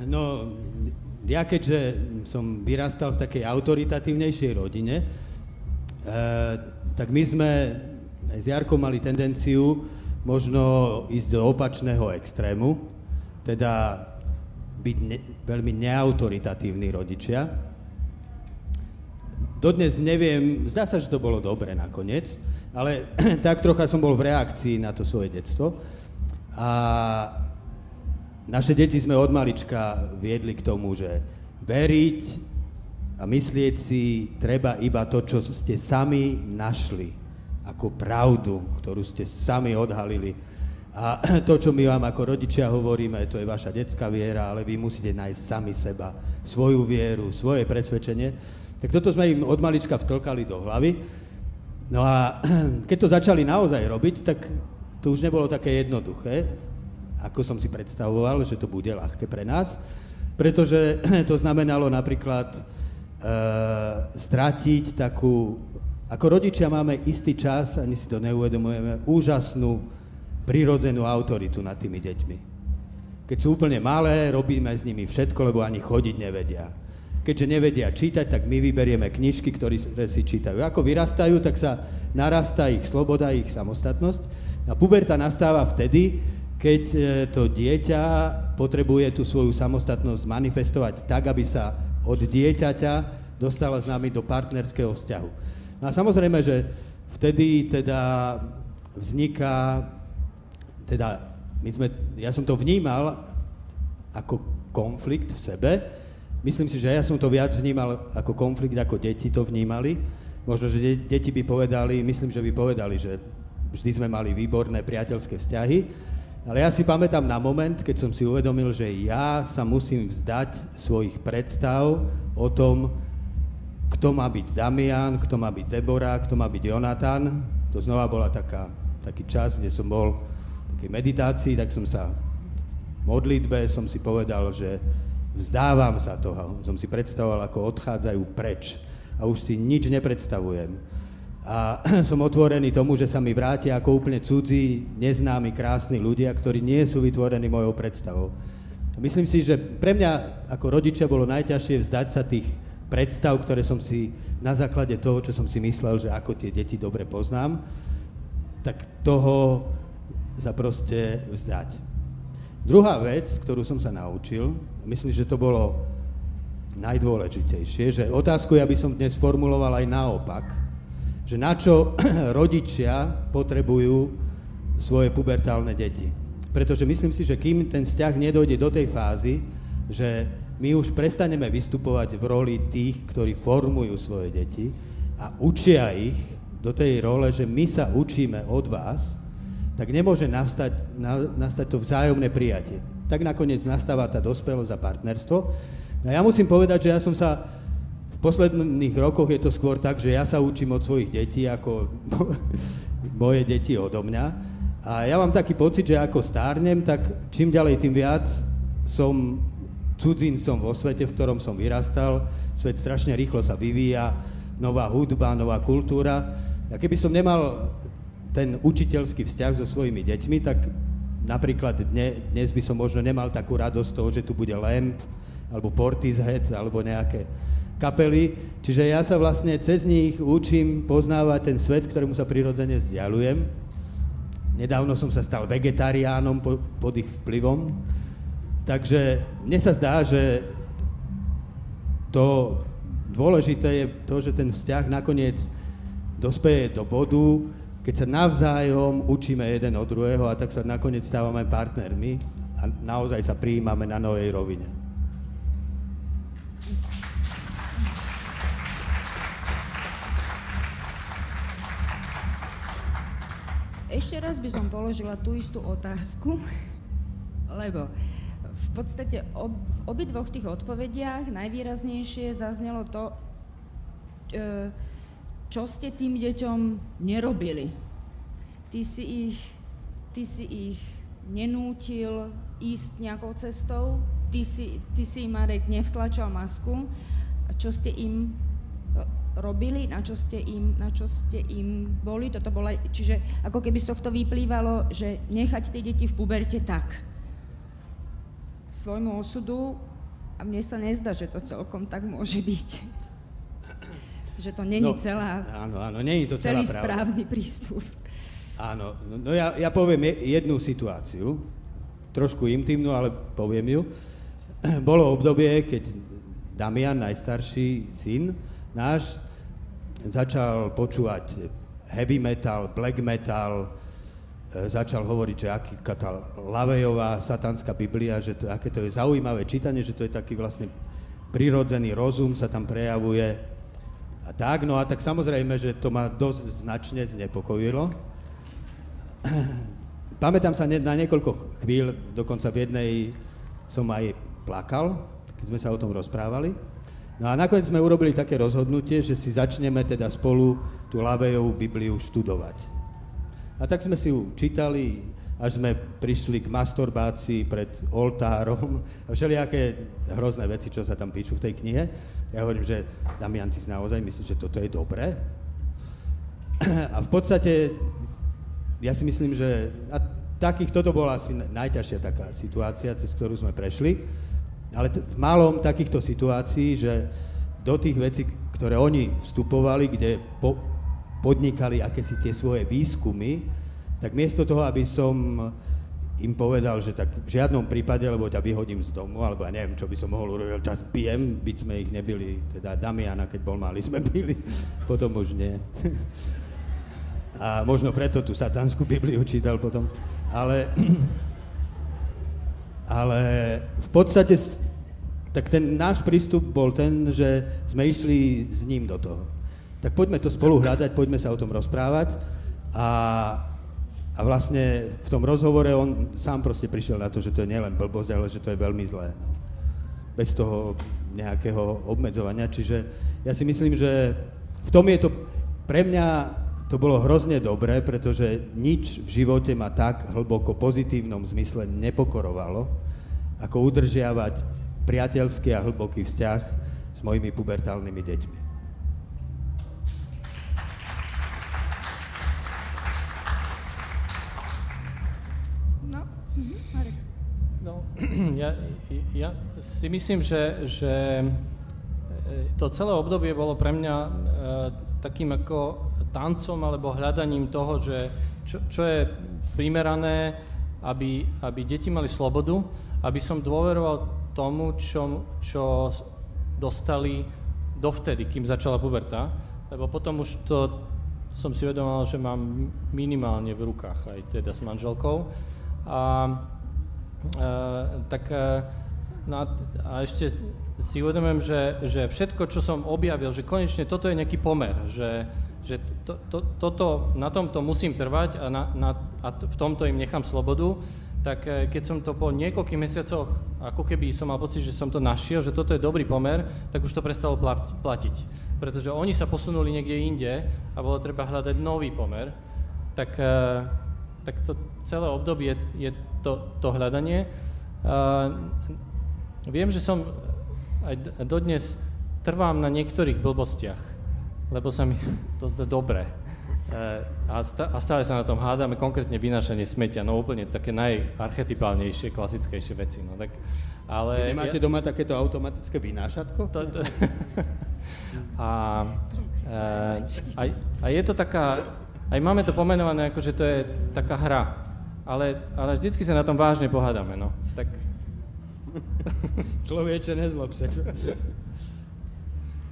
No, ja keďže som vyrastal v takej autoritatívnejšej rodine, tak my sme aj s Jarkom mali tendenciu možno ísť do opačného extrému, teda byť veľmi neautoritatívni rodičia. Dodnes neviem, zdá sa, že to bolo dobre nakoniec, ale tak trocha som bol v reakcii na to svoje detstvo. A naše deti sme od malička viedli k tomu, že veriť a myslieť si treba iba to, čo ste sami našli ako pravdu, ktorú ste sami odhalili. A to, čo my vám ako rodičia hovoríme, to je vaša detská viera, ale vy musíte nájsť sami seba, svoju vieru, svoje presvedčenie. Tak toto sme im od malička vtlkali do hlavy. No a keď to začali naozaj robiť, tak to už nebolo také jednoduché, ako som si predstavoval, že to bude ľahké pre nás, pretože to znamenalo napríklad stratiť takú... Ako rodičia máme istý čas, ani si to neuvedomujeme, úžasnú prirodzenú autoritu nad tými deťmi. Keď sú úplne malé, robíme s nimi všetko, lebo ani chodiť nevedia. Keďže nevedia čítať, tak my vyberieme knižky, ktoré si čítajú. Ako vyrastajú, tak sa narastá ich sloboda, ich samostatnosť. A puberta nastáva vtedy, keď to dieťa potrebuje tú svoju samostatnosť manifestovať tak, aby sa od dieťaťa dostala s nami do partnerského vzťahu. No a samozrejme, že vtedy teda vzniká, ja som to vnímal ako konflikt v sebe. Myslím si, že ja som to viac vnímal ako konflikt, ako deti to vnímali. Možno, že deti by povedali, myslím, že by povedali, že vždy sme mali výborné priateľské vzťahy, ale ja si pamätám na moment, keď som si uvedomil, že ja sa musím vzdať svojich predstav o tom, kto má byť Damian, kto má byť Debora, kto má byť Jonatan. To znova bola taký čas, kde som bol v takej meditácii, tak som sa v modlitbe som si povedal, že vzdávam sa toho. Som si predstavoval, ako odchádzajú preč a už si nič nepredstavujem. A som otvorený tomu, že sa mi vrátia ako úplne cudzí, neznámi, krásni ľudia, ktorí nie sú vytvorení mojou predstavou. A myslím si, že pre mňa ako rodičia bolo najťažšie vzdať sa tých predstav, ktoré som si na základe toho, čo som si myslel, že ako tie deti dobre poznám, tak toho sa proste vzdať. Druhá vec, ktorú som sa naučil, myslím, že to bolo najdôležitejšie, že otázku ja by som dnes formuloval aj naopak, že na čo rodičia potrebujú svoje pubertálne deti. Pretože myslím si, že kým ten vzťah nedojde do tej fázy, že my už prestaneme vystupovať v roli tých, ktorí formujú svoje deti a učia ich do tej role, že my sa učíme od vás, tak nemôže nastať to vzájomné prijatie. Tak nakoniec nastáva tá dospelosť a partnerstvo. A ja musím povedať, že ja som sa v posledných rokoch je to skôr tak, že ja sa učím od svojich detí ako moje deti odo mňa. A ja mám taký pocit, že ako stárnem, tak čím ďalej, tým viac som cudzincom vo svete, v ktorom som vyrastal. Svet strašne rýchlo sa vyvíja, nová hudba, nová kultúra. A keby som nemal ten učiteľský vzťah so svojimi deťmi, tak napríklad dnes by som možno nemal takú radosť toho, že tu bude Lamp, alebo Portishead, alebo nejaké kapely. Čiže ja sa vlastne cez nich učím poznávať ten svet, ktorému sa prirodzene vzdialujem. Nedávno som sa stal vegetariánom pod ich vplyvom. Takže mne sa zdá, že to dôležité je to, že ten vzťah nakoniec dospeje do bodu, keď sa navzájom učíme jeden od druhého a tak sa nakoniec stávame partnermi a naozaj sa prijímame na novej rovine. Ešte raz by som položila tú istú otázku, lebo v podstate v obidvoch tých odpovediach najvýraznejšie zaznelo to, čo ste tým deťom nerobili. Ty si ich nenútil ísť nejakou cestou, ty si im, Marek, nevtlačal masku. A čo ste im robili, na čo ste im boli, toto bola, čiže ako keby z tohto vyplývalo, že nechať tie deti v puberte tak. svojmu osudu a mne sa nezdá, že to celkom tak môže byť. Že to není není to celý správny prístup. Áno, no ja poviem jednu situáciu, trošku intimnú, ale poviem ju. Bolo obdobie, keď Damian, najstarší syn náš, začal počúvať heavy metal, black metal, začal hovoriť, že aká tá Lavejová satanská Biblia, že aké to je zaujímavé čítanie, že to je taký vlastne prirodzený rozum sa tam prejavuje a tak. No a tak samozrejme, že to ma dosť značne znepokojilo. Pamätám sa na niekoľko chvíľ, dokonca v jednej som aj plakal, keď sme sa o tom rozprávali. No a nakoniec sme urobili také rozhodnutie, že si začneme teda spolu tú Lavejovú Bibliu študovať. A tak sme si ju čítali, až sme prišli k masturbácii pred oltárom a všelijaké hrozné veci, čo sa tam píšu v tej knihe. Ja hovorím, že Damian, ty si naozaj myslíš, že toto je dobré? A v podstate, ja si myslím, že toto bola asi najťažšia taká situácia, cez ktorú sme prešli, ale v malom takýchto situácií, že do tých vecí, ktoré oni vstupovali, kde podnikali akési tie svoje výskumy, tak miesto toho, aby som im povedal, že tak v žiadnom prípade, lebo ťa vyhodím z domu, alebo ja neviem, čo by som mohol urobiť, čas bijem, byť sme ich nebili, teda Damiana, keď bol malý, sme bili, potom už nie. A možno preto tú satanskú Bibliu čítal potom. Ale v podstate tak ten náš prístup bol ten, že sme išli s ním do toho. Tak poďme to spolu hľadať, poďme sa o tom rozprávať a vlastne v tom rozhovore on sám proste prišiel na to, že to je nielen blbosť, ale že to je veľmi zlé. Bez toho nejakého obmedzovania. Čiže ja si myslím, že v tom je to, pre mňa to bolo hrozne dobré, pretože nič v živote ma tak hlboko pozitívnom zmysle nepokorovalo, ako udržiavať priateľský a hlboký vzťah s mojimi pubertálnymi deťmi. Ja si myslím, že to celé obdobie bolo pre mňa takým ako tancom alebo hľadaním toho, že čo je primerané, aby deti mali slobodu, aby som dôveroval tomu, čo dostali dovtedy, kým začala puberta, lebo potom už to som si uvedomal, že mám minimálne v rukách aj teda s manželkou. A ešte si uvedomujem, že všetko, čo som objavil, že konečne toto je nejaký pomer, že na tomto musím trvať a v tomto im nechám slobodu, tak keď som to po niekoľkých mesiacoch, ako keby som mal pocit, že som to našiel, že toto je dobrý pomer, tak už to prestalo platiť. Pretože oni sa posunuli niekde inde a bolo treba hľadať nový pomer, tak to celé obdobie je to hľadanie. Viem, že som aj dodnes trvám na niektorých blbostiach, lebo sa mi to zdá dobré. A stále sa na tom hádame, konkrétne vynášanie smetia, no úplne také najarchetypálnejšie, klasickejšie veci. No, tak, ale nemáte doma takéto automatické vynášatko? A je to taká, aj máme to pomenované ako, že to je taká hra, ale vždycky sa na tom vážne pohádame, no. Tak... Človeče, nezlob sa.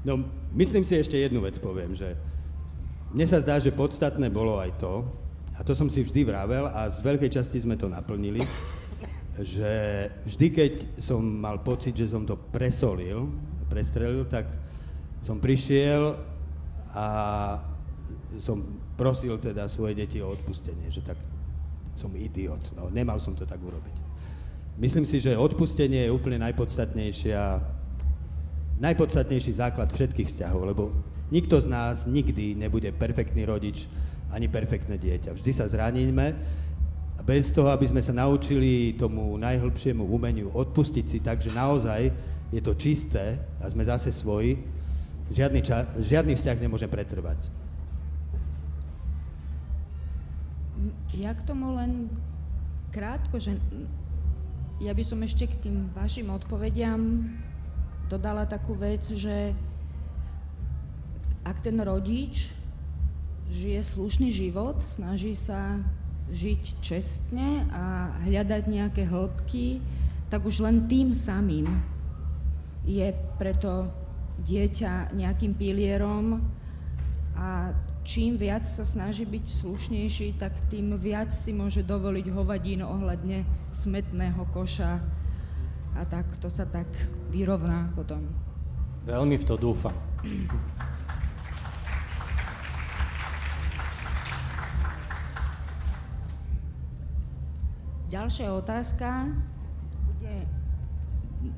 No, myslím si ešte jednu vec poviem, že mne sa zdá, že podstatné bolo aj to, a to som si vždy vravel a z veľkej časti sme to naplnili, že vždy, keď som mal pocit, že som to prestrelil, tak som prišiel a som prosil teda svoje deti o odpustenie, že tak som idiot, no nemal som to tak urobiť. Myslím si, že odpustenie je úplne najpodstatnejší základ všetkých vzťahov, lebo nikto z nás nikdy nebude perfektný rodič ani perfektné dieťa. Vždy sa zraníme a bez toho, aby sme sa naučili tomu najhlbšiemu umeniu odpustiť si tak, že naozaj je to čisté a sme zase svoji, žiadny vzťah nemôže pretrvať. Ja k tomu len krátko, že Ja by som ešte k tým vašim odpovediam dodala takú vec, že ak ten rodič žije slušný život, snaží sa žiť čestne a hľadať nejaké hĺbky, tak už len tým samým je preto dieťa nejakým pilierom a čím viac sa snaží byť slušnejší, tak tým viac si môže dovoliť hovadín ohľadne smetného koša a tak to sa tak vyrovná potom. Veľmi v to dúfam. Ďalšia otázka bude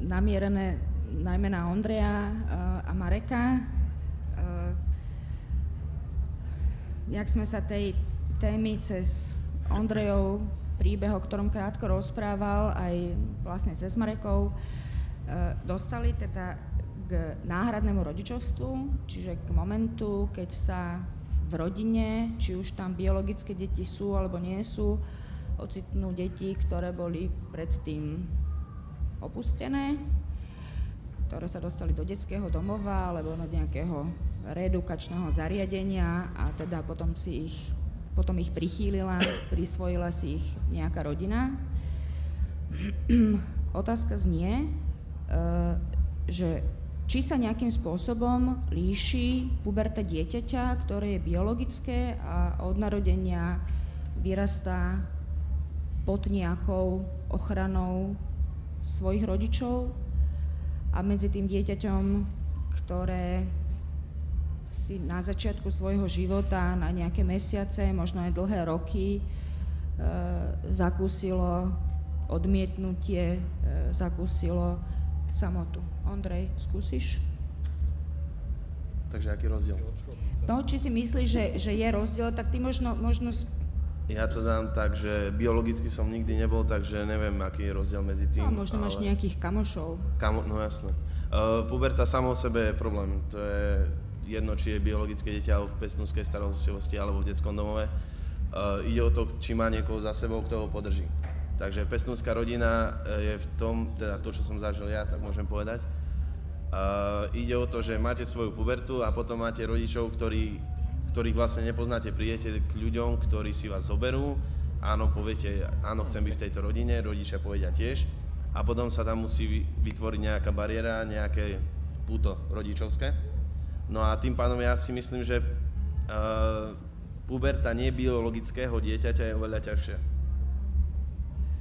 namierené najmä na Ondreja a Mareka. Jak sme sa tej témy cez Ondrejov príbeh, o ktorom krátko rozprával, aj vlastne cez Marekov, dostali teda k náhradnému rodičovstvu, čiže k momentu, keď sa v rodine, či už tam biologické deti sú alebo nie sú, ocitnú deti, ktoré boli predtým opustené, ktoré sa dostali do detského domova alebo do nejakého reedukačného zariadenia a teda potom ich prichýlila, prisvojila si ich nejaká rodina. Otázka znie, že či sa nejakým spôsobom líši puberta dieťaťa, ktoré je biologické a od narodenia vyrastá pod nejakou ochranou svojich rodičov a medzi tým dieťaťom, ktoré si na začiatku svojho života na nejaké mesiace, možno aj dlhé roky zakúsilo odmietnutie, zakúsilo samotu. Ondrej, skúsiš? Takže aký rozdiel? No, či si myslíš, že je rozdiel, tak ty možno... Ja to dám tak, že biologicky som nikdy nebol, takže neviem, aký je rozdiel medzi tým. No, možno máš nejakých kamošov. No jasné. Puberta sama o sebe je problém. To je jedno, či je biologické dieťa alebo v pestúnskej starostlivosti alebo v detskom domove. Ide o to, či má niekoho za sebou, kto ho podrží. Takže pestúnská rodina je v tom, teda to, čo som zažil ja, tak môžem povedať. Ide o to, že máte svoju pubertu a potom máte rodičov, ktorých vlastne nepoznáte, prídete k ľuďom, ktorí si vás zoberú, áno, poviete, áno, chcem byť v tejto rodine, rodičia povedia tiež a potom sa tam musí vytvoriť nejaká bariéra, nejaké púto rodičovské. No a tým pádom ja si myslím, že puberta nebiologického dieťaťa je oveľa ťažšia.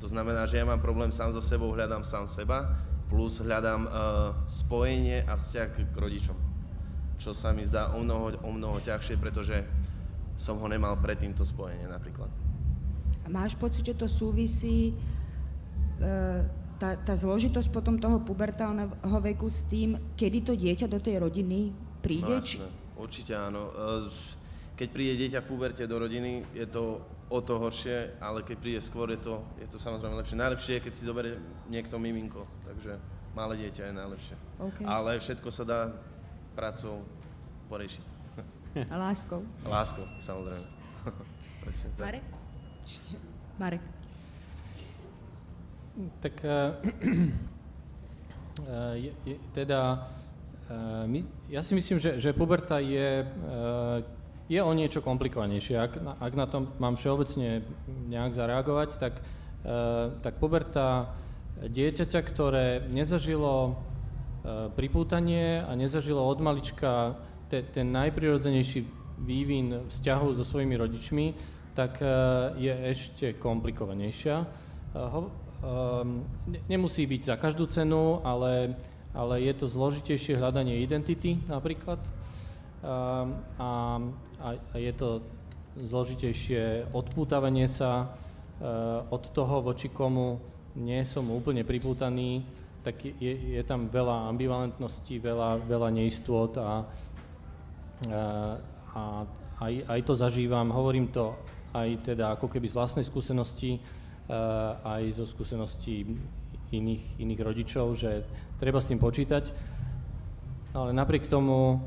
To znamená, že ja mám problém sám so sebou, hľadám sám seba, plus hľadám spojenie a vzťah k rodičom. Čo sa mi zdá o mnoho ťažšie, pretože som ho nemal predtým to spojenie napríklad. A máš pocit, že to súvisí tá zložitosť potom toho pubertálneho veku s tým, kedy to dieťa do tej rodiny príde? No jasné, určite áno. Keď príde dieťa v puberte do rodiny, je to o to horšie, ale keď príde skôr, je to samozrejme lepšie. Najlepšie je, keď si zoberie niekto miminko, takže malé dieťa je najlepšie. Okay. Ale všetko sa dá prácou poriešiť. A láskou. Láskou, samozrejme. Marek? Marek. Tak ja si myslím, že puberta je o niečo komplikovanejšie. Ak na tom mám všeobecne nejak zareagovať, tak puberta dieťaťa, ktoré nezažilo pripútanie a nezažilo od malička ten najprirodzenejší vývin vzťahov so svojimi rodičmi, tak je ešte komplikovanejšia. Nemusí byť za každú cenu, ale je to zložitejšie hľadanie identity napríklad a je to zložitejšie odpútavanie sa od toho, voči komu nie som úplne pripútaný, tak je tam veľa ambivalentností, veľa neistôt a aj to zažívam, hovorím to aj teda ako keby z vlastnej skúsenosti, aj zo skúseností iných rodičov, že treba s tým počítať, ale napriek tomu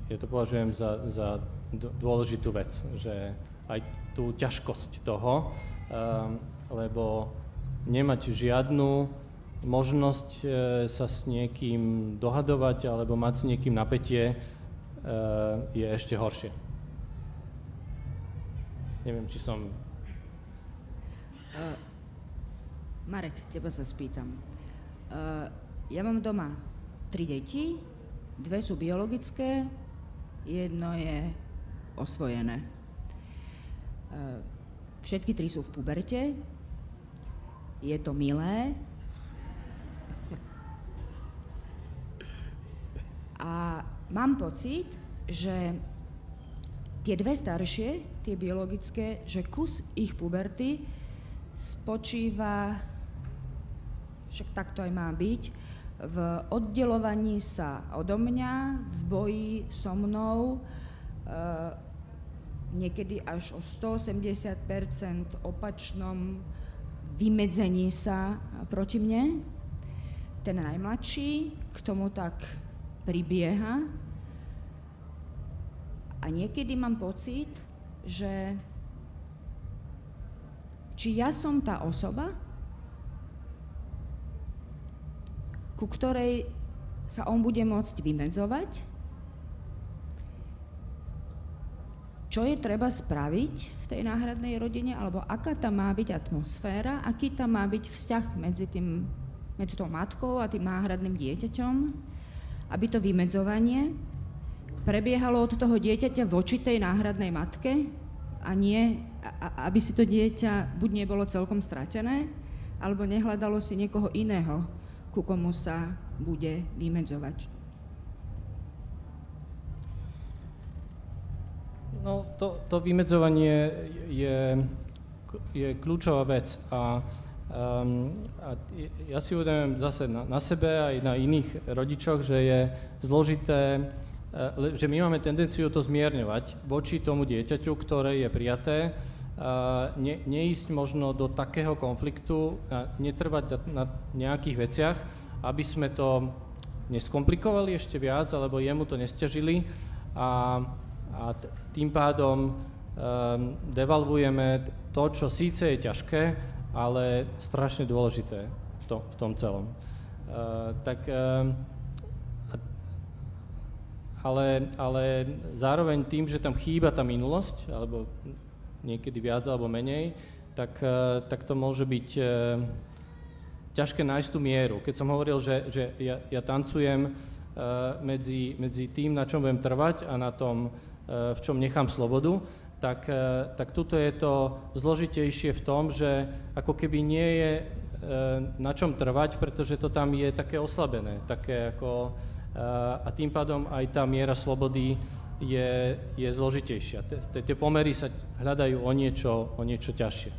ja to považujem za dôležitú vec, že aj tú ťažkosť toho, lebo nemať žiadnu možnosť sa s niekým dohadovať alebo mať s niekým napätie, je ešte horšie. Neviem, či som... Marek, teba sa spýtam. Ja mám doma 3 deti, 2 sú biologické, 1 je osvojené. Všetky 3 sú v puberte, je to milé. A mám pocit, že tie 2 staršie, tie biologické, že kus ich puberty spočíva, však tak to aj má byť, v oddeľovaní sa odo mňa, v boji so mnou, niekedy až o 180% opačnom vymedzení sa proti mne. Ten najmladší k tomu tak pribieha a niekedy mám pocit, že či ja som tá osoba, ku ktorej sa on bude môcť vymedzovať, čo je treba spraviť v tej náhradnej rodine, alebo aká tam má byť atmosféra, aký tam má byť vzťah medzi tou matkou a tým náhradným dieťaťom, aby to vymedzovanie prebiehalo od toho dieťaťa voči tej náhradnej matke a nie, aby si to dieťa buď nebolo celkom stratené, alebo nehľadalo si niekoho iného, ku komu sa bude vymedzovať. No, to vymedzovanie je kľúčová vec a ja si uvedomujem zase na sebe aj na iných rodičoch, že je zložité, že my máme tendenciu to zmierňovať voči tomu dieťaťu, ktoré je prijaté, neísť možno do takého konfliktu, netrvať na nejakých veciach, aby sme to neskomplikovali ešte viac, alebo jemu to nesťažili a tým pádom devalvujeme to, čo síce je ťažké, ale strašne dôležité v tom celom. Ale zároveň tým, že tam chýba tá minulosť, alebo niekedy viac alebo menej, tak to môže byť ťažké nájsť tú mieru. Keď som hovoril, že ja tancujem medzi tým, na čom budem trvať a na tom, v čom nechám slobodu, tak tuto je to zložitejšie v tom, že ako keby nie je na čom trvať, pretože to tam je také oslabené, také ako, a tým pádom aj tá miera slobody je zložitejšia. Tie pomery sa hľadajú o niečo ťažšie.